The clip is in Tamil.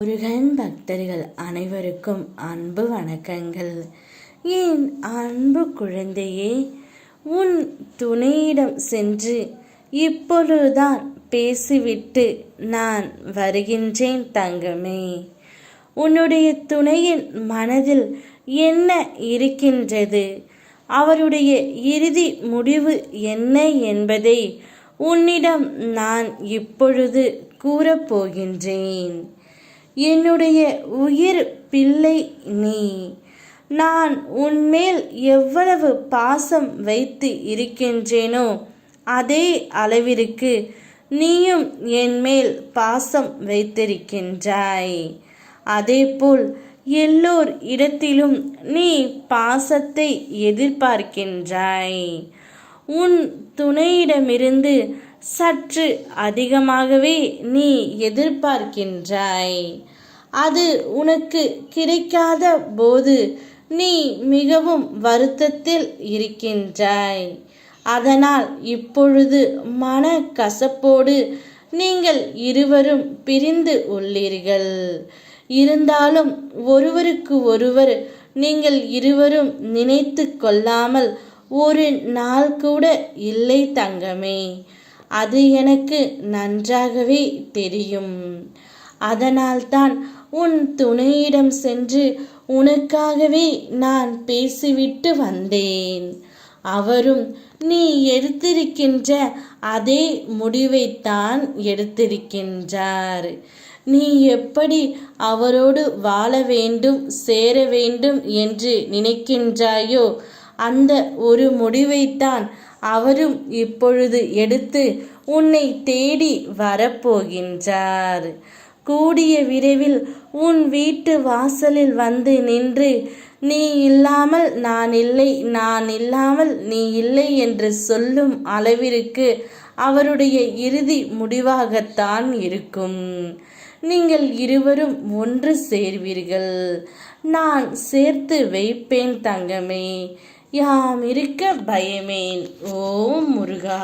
முருகன் பக்தர்கள் அனைவருக்கும் அன்பு வணக்கங்கள். என் அன்பு குழந்தையே, உன் துணையிடம் சென்று இப்பொழுதுதான் பேசிவிட்டு நான் வருகின்றேன் தங்கமே. உன்னுடைய துணையின் மனதில் என்ன இருக்கின்றது, அவருடைய இறுதி முடிவு என்ன என்பதை உன்னிடம் நான் இப்பொழுது கூறப்போகின்றேன். என்னுடைய உயிர் பிள்ளை நீ. நான் உன்மேல் எவ்வளவு பாசம் வைத்து இருக்கின்றேனோ அதே அளவிற்கு நீயும் என்மேல் பாசம் வைத்திருக்கின்றாய். அதேபோல் எல்லோர் இடத்திலும் நீ பாசத்தை எதிர்பார்க்கின்றாய். உன் துணையிடமிருந்து சற்று அதிகமாகவே நீ எதிர்பார்க்கின்றாய். அது உனக்கு கிடைக்காத போது நீ மிகவும் வருத்தத்தில் இருக்கின்றாய். அதனால் இப்பொழுது மன கசப்போடு நீங்கள் இருவரும் பிரிந்து உள்ளீர்கள். இருந்தாலும் ஒருவருக்கு ஒருவர் நீங்கள் இருவரும் நினைத்து கொள்ளாமல் ஒரு நாள் கூட இல்லை தங்கமே. அது எனக்கு நன்றாகவே தெரியும். அதனால்தான் உன் துணையிடம் சென்று உனக்காகவே நான் பேசிவிட்டு வந்தேன். அவரும் நீ எடுத்திருக்கின்ற அதே முடிவைத்தான் எடுத்திருக்கின்றார். நீ எப்படி அவரோடு வாழ வேண்டும், சேர வேண்டும் என்று நினைக்கின்றாயோ அந்த ஒரு முடிவைத்தான் அவரும் இப்பொழுது எடுத்து உன்னை தேடி வரப்போகின்றார். கூடிய விரைவில் உன் வீட்டு வாசலில் வந்து நின்று நீ இல்லாமல் நான் இல்லை, நான் இல்லாமல் நீ இல்லை என்று சொல்லும் அளவிற்கு அவருடைய இறுதி முடிவாகத்தான் இருக்கும். நீங்கள் இருவரும் ஒன்று சேர்வீர்கள். நான் சேர்த்து வைப்பேன் தங்கமே. யாம் இருக்க பயமேன். ஓம் முருகா.